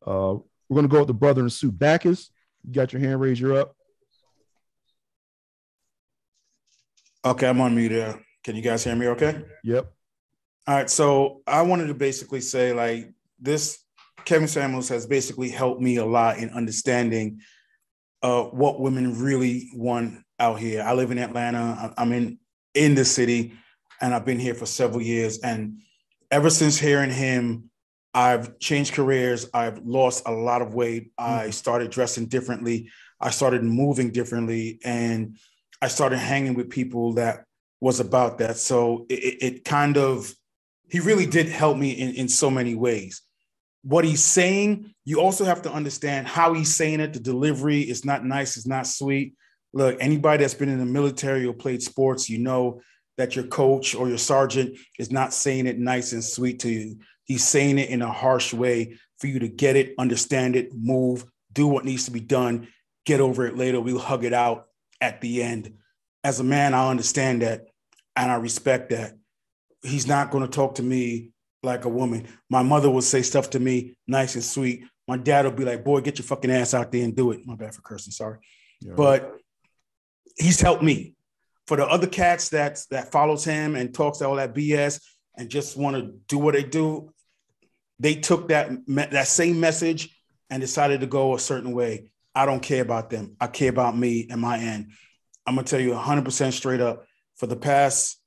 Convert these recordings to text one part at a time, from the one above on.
We're going to go with the brother in suit. Bacchus, you got your hand raised. You're up. Okay, I'm on mute there. Can you guys hear me okay? Yep. All right, so I wanted to basically say, like, this Kevin Samuels has basically helped me a lot in understanding what women really want out here. I live in Atlanta. I'm in the city, and I've been here for several years. And ever since hearing him, I've changed careers. I've lost a lot of weight. I started dressing differently. I started moving differently, and I started hanging with people that was about that. So it kind of, he really did help me in so many ways. What he's saying, you also have to understand how he's saying it. The delivery is not nice. It's not sweet. Look, anybody that's been in the military or played sports, you know that your coach or your sergeant is not saying it nice and sweet to you. He's saying it in a harsh way for you to get it, understand it, move, do what needs to be done, get over it later. We'll hug it out at the end. As a man, I understand that and I respect that. He's not going to talk to me like a woman. My mother would say stuff to me nice and sweet. My dad would be like, boy, get your fucking ass out there and do it. My bad for cursing, sorry. Yeah. But he's helped me. For the other cats that follows him and talks all that BS and just want to do what they do, they took that same message and decided to go a certain way. I don't care about them. I care about me and my end. I'm going to tell you 100% straight up. For the past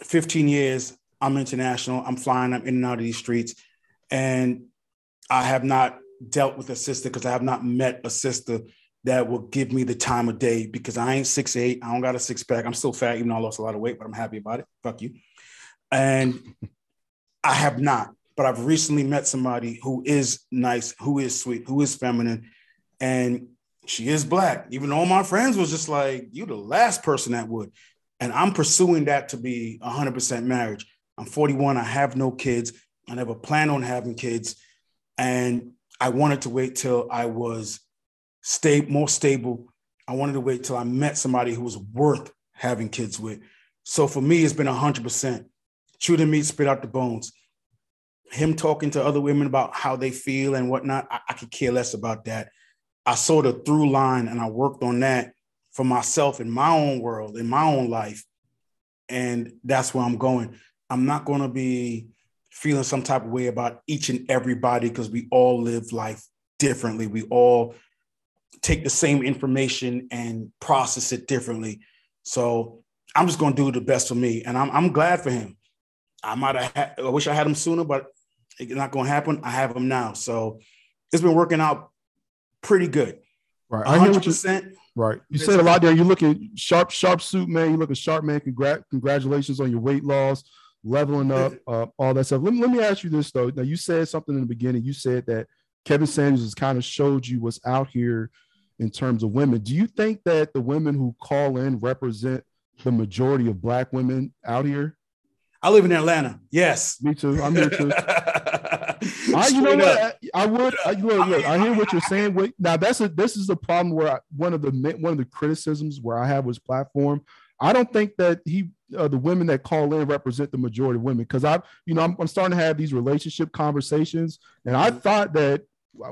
15 years, I'm international. I'm flying. I'm in and out of these streets. And I have not dealt with a sister because I have not met a sister that will give me the time of day because I ain't 6'8". I don't got a six-pack. I'm still fat, even though I lost a lot of weight, but I'm happy about it. Fuck you. And I have not. But I've recently met somebody who is nice, who is sweet, who is feminine, and she is Black. Even all my friends was just like, you the last person that would. And I'm pursuing that to be 100% marriage. I'm 41. I have no kids. I never plan on having kids. And I wanted to wait till I was more stable. I wanted to wait till I met somebody who was worth having kids with. So for me, it's been 100%. Chew the meat, spit out the bones. Him talking to other women about how they feel and whatnot, I could care less about that. I saw the through line and I worked on that for myself in my own world, in my own life. And that's where I'm going. I'm not going to be feeling some type of way about each and everybody because we all live life differently. We all take the same information and process it differently. So I'm just going to do the best for me. And I'm glad for him. I wish I had him sooner, but it's not going to happen. I have him now. So it's been working out pretty good. Right. 100%. Right. You said a lot there. You look at sharp suit, man. You look at sharp, man. Congratulations on your weight loss, leveling up, all that stuff. Let me ask you this, though. Now, you said something in the beginning. You said that Kevin Samuels has kind of showed you what's out here in terms of women. Do you think that the women who call in represent the majority of Black women out here? I live in Atlanta. Yes. Me too. I'm here too. You know what? I hear what you're saying. Now, this is the problem where one of the criticisms where I have with his platform. I don't think that the women that call in represent the majority of women because I'm starting to have these relationship conversations, and I thought that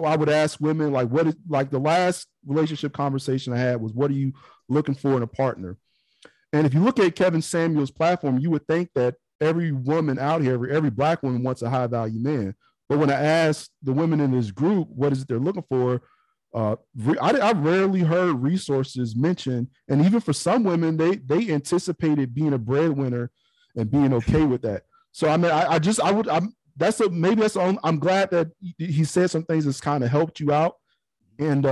I would ask women like, what is like the last relationship conversation I had was, what are you looking for in a partner? And if you look at Kevin Samuels' platform, you would think that every woman out here, every Black woman wants a high value man. But when I asked the women in this group, what is it they're looking for? I rarely heard resources mentioned. And even for some women, they anticipated being a breadwinner and being okay with that. So, I mean, I'm glad that he said some things that's kind of helped you out. And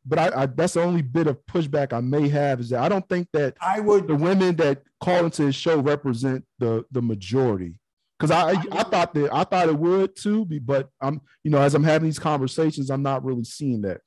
but that's the only bit of pushback I may have is that I don't think that the women that call into his show represent the majority. Because I thought it would too, but as I'm having these conversations, I'm not really seeing that.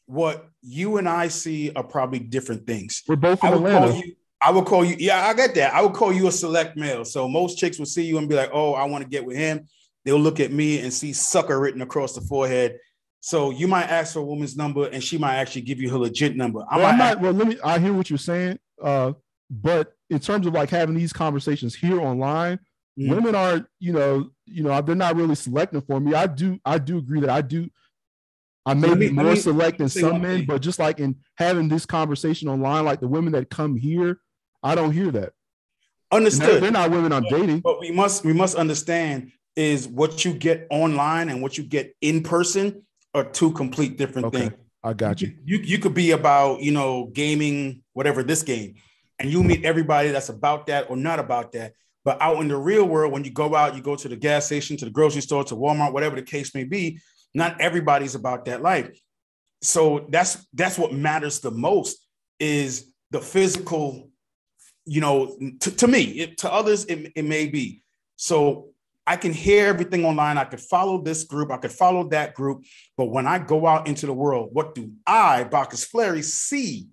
What you and I see are probably different things. We're both from Atlanta. I would call you. Yeah, I get that. I would call you a select male. So most chicks will see you and be like, "Oh, I want to get with him." They'll look at me and see "sucker" written across the forehead. So you might ask for a woman's number, and she might actually give you her legit number. I hear what you're saying, but in terms of like having these conversations here online, women are, they're not really selecting for me. I do agree that I do I may be more select than say some men, but just like in having this conversation online, like the women that come here, I don't hear that. Understood. They're not women I'm dating. But we must understand is what you get online and what you get in person are two complete different things. I got you. You could be about, gaming, whatever, this game, and you meet everybody that's about that or not about that. But out in the real world, when you go out, you go to the gas station, to the grocery store, to Walmart, whatever the case may be, not everybody's about that life. So that's what matters the most is the physical, to me, to others, it may be. So I can hear everything online. I could follow this group. I could follow that group. But when I go out into the world, what do I, Bacchus Fleury, see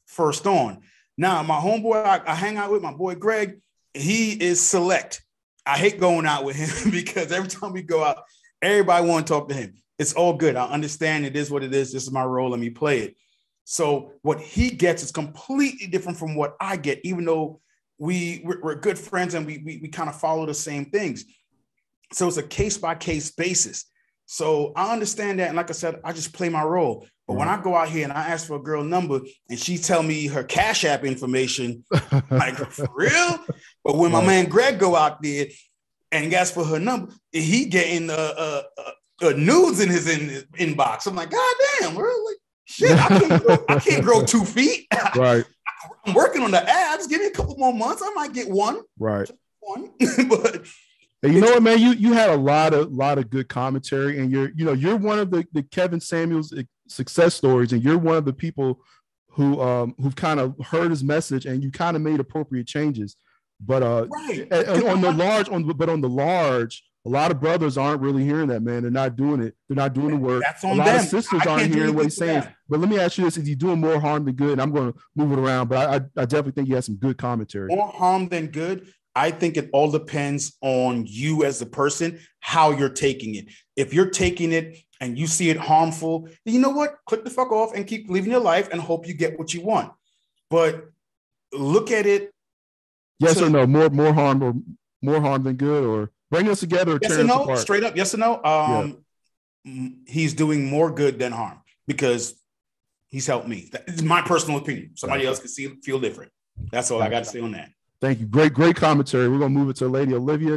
first on? Now, my homeboy, I hang out with, my boy Greg, he is select. I hate going out with him because every time we go out, everybody want to talk to him. It's all good. I understand it is what it is. This is my role. Let me play it. So what he gets is completely different from what I get, even though we're good friends and we kind of follow the same things. So it's a case-by-case basis. So I understand that. And like I said, I just play my role. But when I go out here and I ask for a girl number and she tell me her Cash App information, like, for real? But when my man Greg go out there and asks for her number, he getting nudes in his inbox. I'm like, God damn, bro. Like, shit, I can't grow 2 feet. Right. I'm working on the abs. Give me a couple more months. I might get one. Right. One. But and you know what, man? You had a lot of good commentary, and you're one of the Kevin Samuels success stories, and you're one of the people who've kind of heard his message, and you kind of made appropriate changes. But right. on the large, a lot of brothers aren't really hearing that, man. They're not doing it. They're not doing the work. That's on a lot them. of sisters aren't hearing what he's saying. But let me ask you this: is he doing more harm than good? And I'm going to move it around, but I definitely think he has some good commentary. More harm than good. I think it all depends on you as a person, how you're taking it. If you're taking it and you see it harmful, then you know what? Click the fuck off and keep living your life and hope you get what you want. But look at it. Yes or no? More harm than good, or bring us together. Or yes or no? Straight up, yes or no? He's doing more good than harm because he's helped me. That's my personal opinion. Somebody else can feel different. That's all I got to say on that. Thank you. Great commentary. We're going to move it to Lady Olivia.